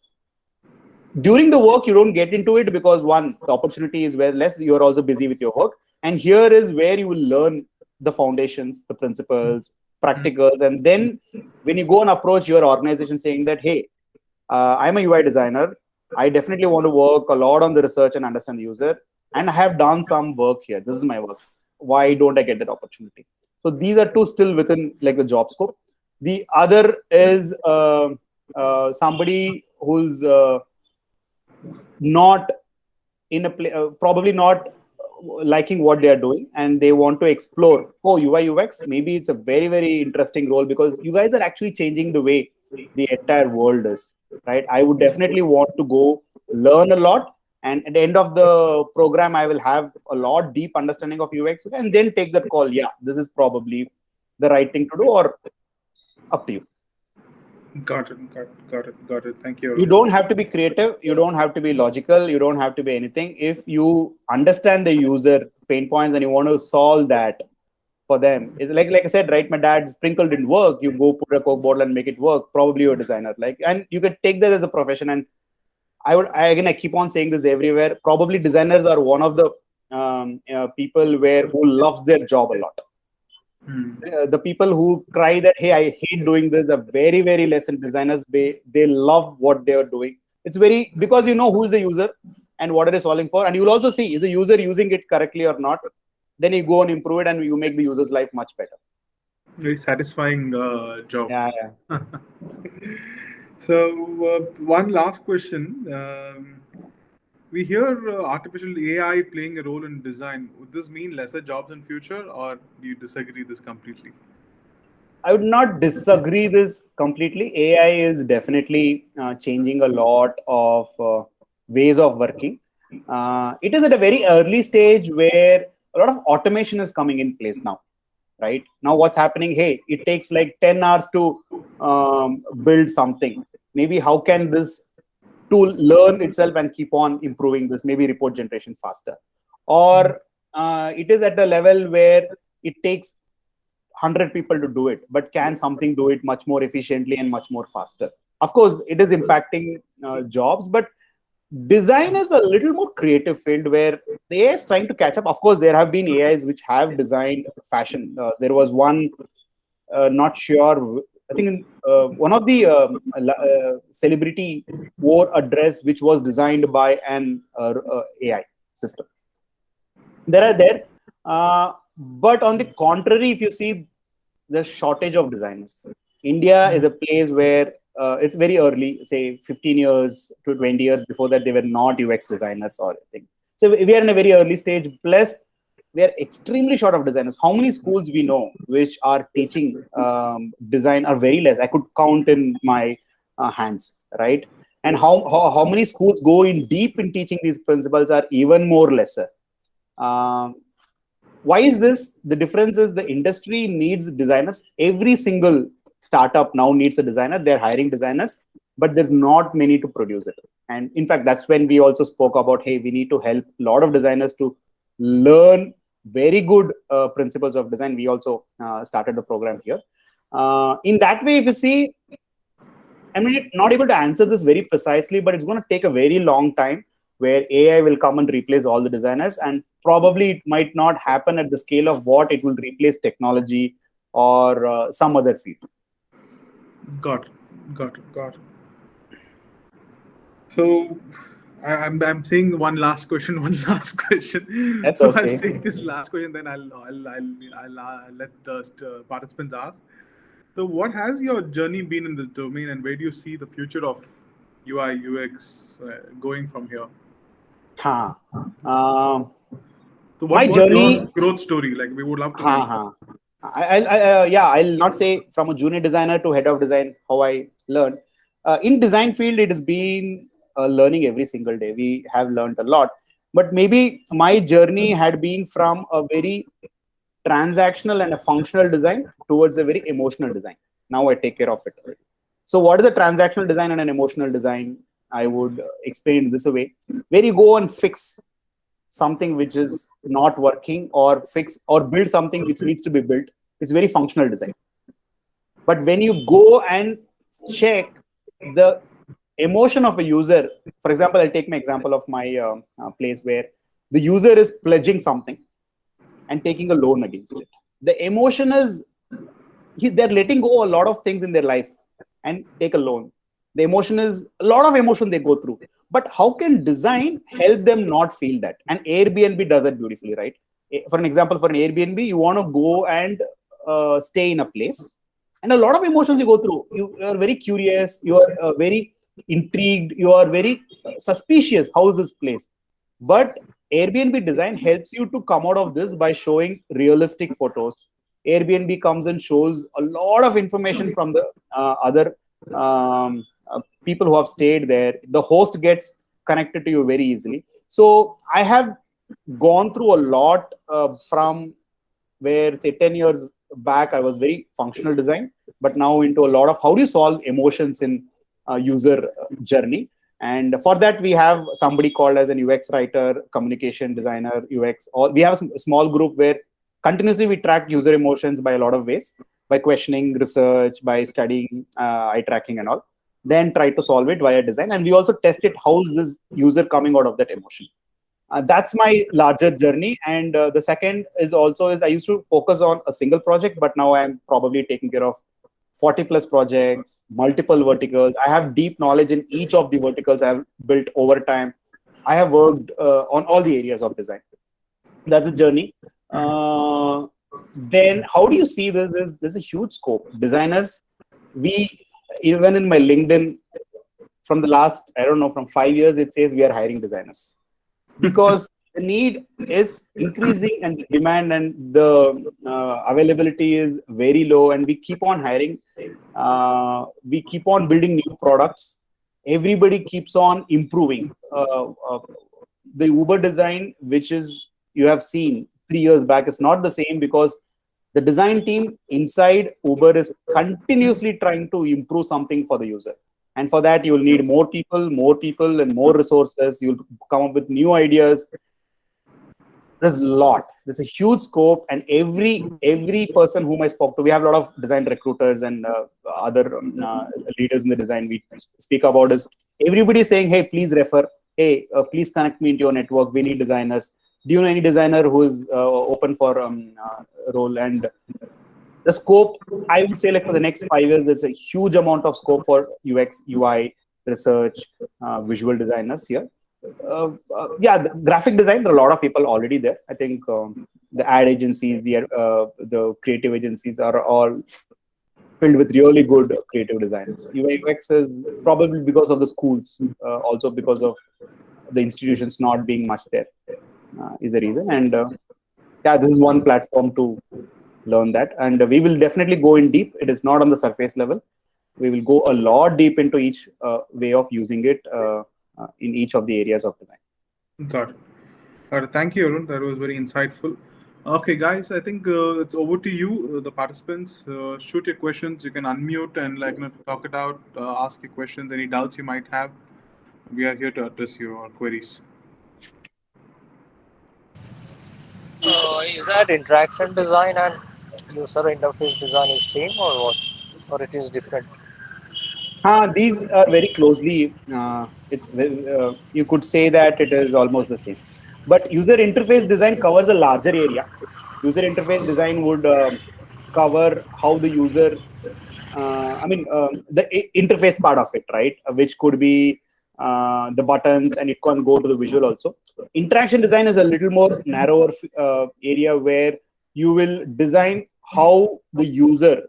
During the work, you don't get into it because one, the opportunity is way less. You're also busy with your work. And here is where you will learn the foundations, the principles, practicals. And then when you go and approach your organization saying that, hey, I'm a UI designer. I definitely want to work a lot on the research and understand the user. And I have done some work here. This is my work. Why don't I get that opportunity? So these are two still within like the job scope. The other is somebody who's not in a probably not liking what they are doing, and they want to explore. Oh, UI UX, maybe it's a very, very interesting role, because you guys are actually changing the way the entire world is, right? I would definitely want to go learn a lot. And at the end of the program, I will have a lot deep understanding of UX, and then take that call. Yeah, this is probably the right thing to do, or up to you. Got it. Thank you. You don't have to be creative. You don't have to be logical. You don't have to be anything. If you understand the user pain points and you want to solve that for them, it's like I said, right? My dad's sprinkle didn't work. You go put a Coke bottle and make it work. Probably you're a designer, and you could take that as a profession. And I keep on saying this everywhere. Probably designers are one of the people who loves their job a lot. The people who cry that, hey, I hate doing this, are very, very less in designers. They love what they are doing. It's very, because you know who is the user and what it is solving for, and you will also see, is the user using it correctly or not. Then you go and improve it, and you make the user's life much better. Very satisfying job. Yeah. So one last question. We hear artificial AI playing a role in design. Would this mean lesser jobs in future, or do you disagree this completely? I would not disagree this completely. AI is definitely changing a lot of ways of working. It is at a very early stage where a lot of automation is coming in place now. Right now, what's happening? Hey, it takes like 10 hours to build something. Maybe how can this tool learn itself and keep on improving this? Maybe report generation faster, or it is at a level where it takes 100 people to do it, but can something do it much more efficiently and much more faster? Of course, it is impacting jobs, but design is a little more creative field where the AI is trying to catch up. Of course, there have been AIs which have designed fashion. There was one, not sure, I think one of the celebrity wore a dress which was designed by an AI system. There are there. But on the contrary, if you see the shortage of designers, India is a place where it's very early, say 15 years to 20 years before that, they were not UX designers or anything. So we are in a very early stage. Plus, we are extremely short of designers. How many schools we know which are teaching design are very less. I could count in my hands, right? And how many schools go in deep in teaching these principles are even more lesser. Why is this? The difference is the industry needs designers. Every single startup now needs a designer. They're hiring designers, but there's not many to produce it. And in fact, that's when we also spoke about, hey, we need to help a lot of designers to learn very good principles of design. We also started the program here. In that way, if you see, I'm not able to answer this very precisely, but it's going to take a very long time where AI will come and replace all the designers, and probably it might not happen at the scale of what it will replace technology or some other field. Got it. So I'm saying one last question. That's So okay. I'll take this last question, then I'll let the participants ask. So what has your journey been in this domain, and where do you see the future of UI UX going from here? So what My was journey, your growth story? Like, we would love to know. I'll not say from a junior designer to head of design how I learned. In design field, it has been learning every single day. We have learned a lot, but maybe my journey had been from a very transactional and a functional design towards a very emotional design. Now I take care of it. So what is a transactional design and an emotional design? I would explain this way, where you go and fix something which is not working, or fix or build something which needs to be built. It's very functional design. But when you go and check the emotion of a user, for example, I'll take my example of my place where the user is pledging something and taking a loan against it. The emotion is they're letting go a lot of things in their life and take a loan. The emotion is a lot of emotion they go through. But how can design help them not feel that? And Airbnb does it beautifully, right? For an example, for an Airbnb, you want to go and stay in a place, and a lot of emotions you go through. You are very curious, you are very intrigued, you are very suspicious. How is this place? But Airbnb design helps you to come out of this by showing realistic photos. Airbnb comes and shows a lot of information from the other people who have stayed there. The host gets connected to you very easily. So I have gone through a lot from where, say, 10 years back, I was very functional design, but now into a lot of how do you solve emotions in user journey. And for that, we have somebody called as an UX writer, communication designer, UX. Or we have a small group where continuously we track user emotions by a lot of ways, by questioning, research, by studying, eye tracking and all. Then try to solve it via design. And we also test it, how is this user coming out of that emotion. That's my larger journey. And the second is also is I used to focus on a single project, but now I'm probably taking care of 40 plus projects, multiple verticals. I have deep knowledge in each of the verticals I have built over time. I have worked on all the areas of design. That's the journey. Then how do you see this? Is there's a huge scope. Designers, we even in my LinkedIn from the last, I don't know, from 5 years, it says we are hiring designers because the need is increasing and the demand and the availability is very low, and we keep on hiring. We keep on building new products. Everybody keeps on improving. The Uber design, which is you have seen 3 years back, is not the same because the design team inside Uber is continuously trying to improve something for the user. And for that, you'll need more people, and more resources. You'll come up with new ideas. There's a lot. There's a huge scope, and every person whom I spoke to, we have a lot of design recruiters and other leaders in the design we speak about is everybody is saying, hey, please refer. Hey, please connect me into your network. We need designers. Do you know any designer who is open for role? And the scope, I would say, like for the next 5 years, there's a huge amount of scope for UX, UI, research, visual designers here. Yeah, the graphic design, there are a lot of people already there. I think the ad agencies, the creative agencies are all filled with really good creative designers. UIUX is probably because of the schools, also because of the institutions not being much there is the reason. And yeah, this is one platform to learn that. And we will definitely go in deep. It is not on the surface level. We will go a lot deep into each way of using it in each of the areas of design. Got it. Got it. Thank you, Arun. That was very insightful. Okay, guys, I think it's over to you, the participants. Shoot your questions. You can unmute and talk it out. Ask your questions. Any doubts you might have. We are here to address your queries. Is that interaction design and user interface design is same or what? Or it is different? These are very closely. You could say that it is almost the same, but user interface design covers a larger area. User interface design would cover how the user, the interface part of it, right? Which could be the buttons, and it can go to the visual also. Interaction design is a little more narrower area where you will design how the user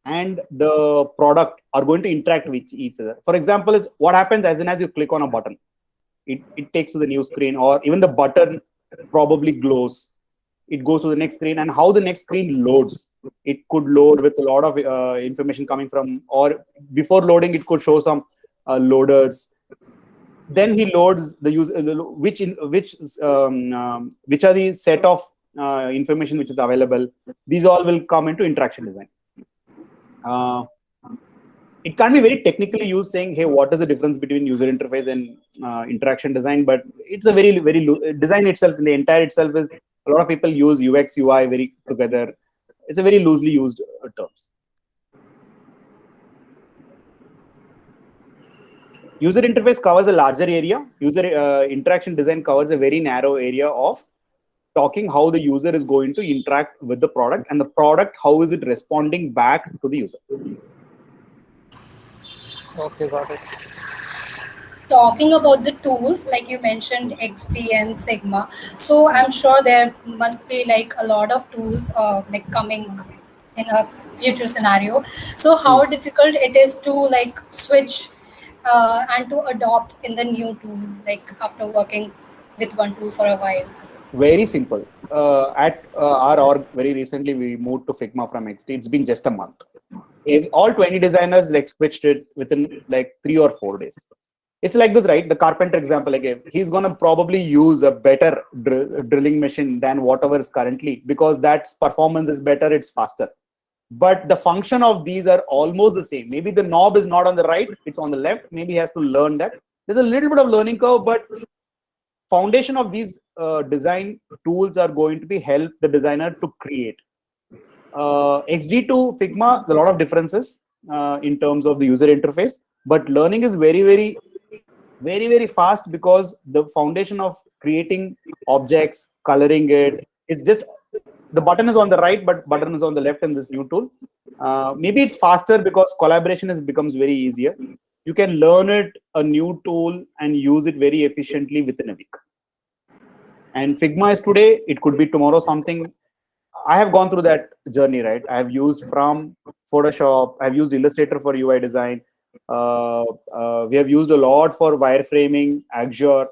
and the product are going to interact with each other. For example, is what happens as soon as you click on a button, it takes to the new screen, or even the button probably glows. It goes to the next screen, and how the next screen loads. It could load with a lot of information coming from, or before loading, it could show some loaders. Then he loads the user, which are the set of information which is available. These all will come into interaction design. It can't be very technically used saying, hey, what is the difference between user interface and interaction design? But it's a very design itself, in the entire itself, is a lot of people use UX, UI very together. It's a very loosely used terms. User interface covers a larger area. User interaction design covers a very narrow area of talking how the user is going to interact with the product, and the product, how is it responding back to the user. Okay, got it. Talking about the tools, like you mentioned XD and Sigma, so I'm sure there must be like a lot of tools like coming in a future scenario. So how difficult it is to like switch and to adopt in the new tool, like after working with one tool for a while? Very simple. At our org, very recently, we moved to Figma from XD. It's been just a month. All 20 designers like switched it within like 3 or 4 days. It's like this, right? The carpenter example I gave. He's going to probably use a better drilling machine than whatever is currently, because that performance is better, it's faster. But the function of these are almost the same. Maybe the knob is not on the right, it's on the left. Maybe he has to learn that. There's a little bit of learning curve, but foundation of these design tools are going to be help the designer to create. XD to Figma, a lot of differences in terms of the user interface, but learning is very very, very fast, because the foundation of creating objects, coloring it, is just the button is on the right, but button is on the left in this new tool. Maybe it's faster because collaboration becomes very easier. You can learn it, a new tool, and use it very efficiently within a week. And Figma is today, it could be tomorrow something. I have gone through that journey, right? I have used from Photoshop, I've used Illustrator for UI design. We have used a lot for wireframing, Azure.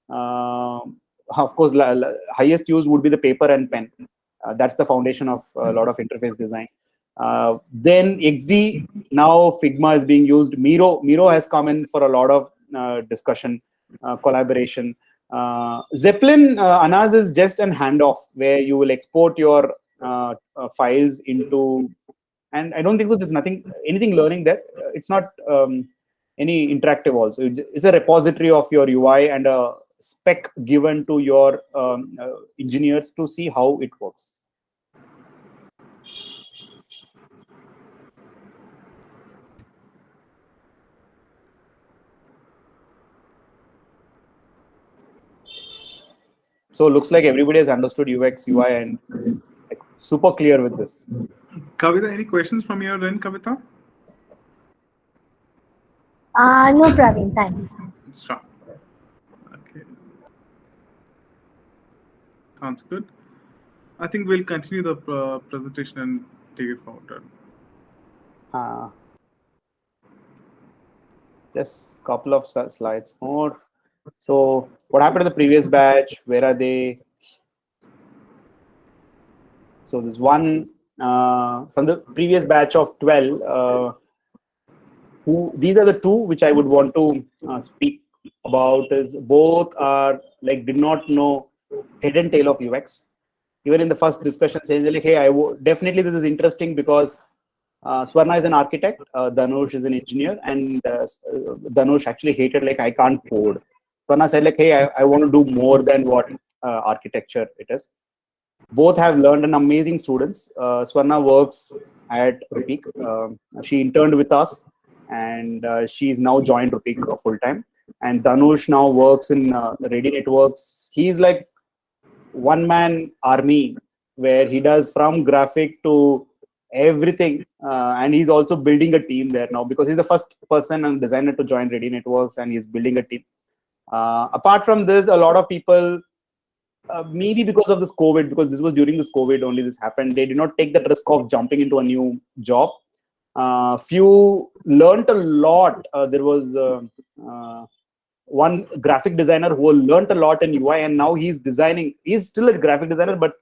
Of course, highest use would be the paper and pen. That's the foundation of a lot of interface design. Then XD, now Figma is being used. Miro has come in for a lot of discussion, collaboration. Zeppelin, Anas, is just an handoff where you will export your files into, and I don't think so. There's anything learning there. It's not any interactive. Also, it's a repository of your UI and a spec given to your engineers to see how it works. So it looks like everybody has understood UX, UI, and like, super clear with this. Kavita, any questions from your end, Kavita? No, Praveen, thanks. Sure. Okay. Sounds good. I think we'll continue the presentation and take it forward. Just a couple of slides more. So what happened to the previous batch? Where are they? So this one from the previous batch of 12. These are the two which I would want to speak about. Is both are like did not know head and tail of UX. Even in the first discussion, saying like, hey, definitely this is interesting because Swarna is an architect, Dhanush is an engineer, and Dhanush actually hated like I can't code. Swarna said like, hey, I want to do more than what architecture it is. Both have learned an amazing students. Swarna works at Rupik. She interned with us, and she's now joined Rupik full time. And Dhanush now works in Ready Networks. He's like one-man army where he does from graphic to everything, and he's also building a team there now because he's the first person and designer to join Ready Networks, and he's building a team. Apart from this, a lot of people, maybe because of this COVID, because this was during this COVID only this happened, they did not take that risk of jumping into a new job. Few learned a lot. There was one graphic designer who learned a lot in UI, and now he's designing. He's still a graphic designer, but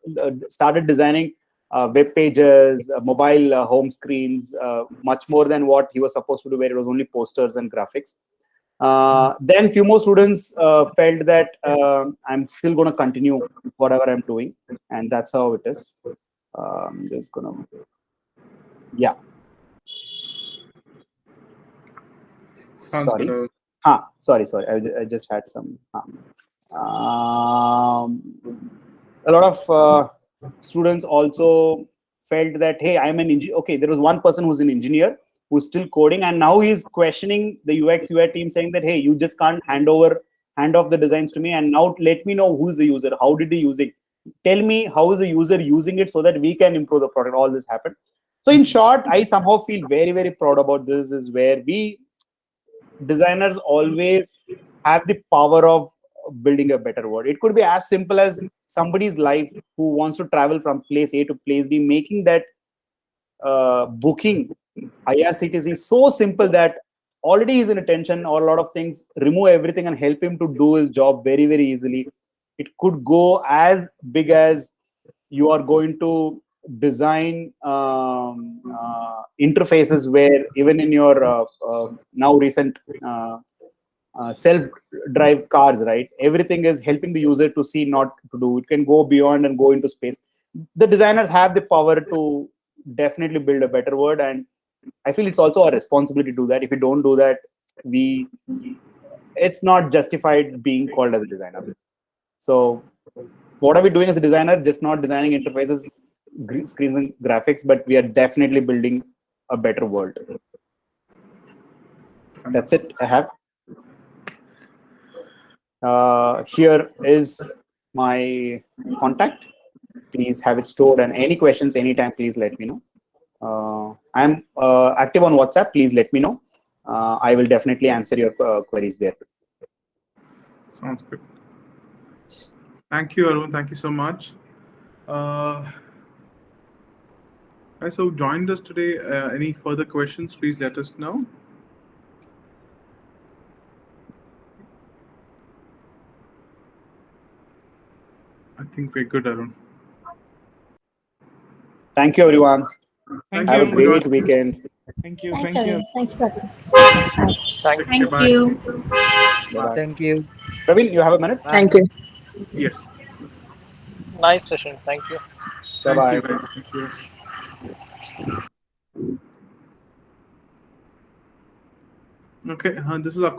started designing web pages, mobile home screens, much more than what he was supposed to do, where it was only posters and graphics. Then few more students felt that I'm still going to continue whatever I'm doing, and that's how it is. I'm just gonna, yeah. Sounds Sorry. good. Sorry. I just had some. A lot of students also felt that, hey, I'm an engineer. Okay, there was one person who's an engineer who's still coding, and now he's questioning the UX UI team, saying that, hey, you just can't hand off the designs to me, and now let me know who's the user, how did they use it, tell me how is the user using it so that we can improve the product. All this happened. So in short, I somehow feel very, very proud about this, is where we designers always have the power of building a better world. It could be as simple as somebody's life who wants to travel from place A to place B, making that booking IRCTC is so simple that already he's in attention or a lot of things, remove everything and help him to do his job very, very easily. It could go as big as you are going to design interfaces where even in your now recent self-drive cars, right? Everything is helping the user to see, not to do. It can go beyond and go into space. The designers have the power to definitely build a better world, and I feel it's also our responsibility to do that. If we don't do that, it's not justified being called as a designer. So what are we doing as a designer? Just not designing interfaces, screens and graphics, but we are definitely building a better world. That's it I have. Here is my contact. Please have it stored, and any questions anytime, please let me know. I'm active on WhatsApp. Please let me know. I will definitely answer your queries there. Sounds good. Thank you, Arun. Thank you so much. Guys, so joined us today. Any further questions, please let us know. I think we're good, Arun. Thank you, everyone. Thank Have you a for great joining. weekend. Thank you. Thanks, Thank you. Arun. Thanks, Praveen. Thank Okay, Thank bye. you. Bye-bye. Thank you. Praveen, you have a minute? Bye. Thank you. Yes. Nice session. Thank you. Thank Bye-bye. you, guys. Thank you. Okay, this is our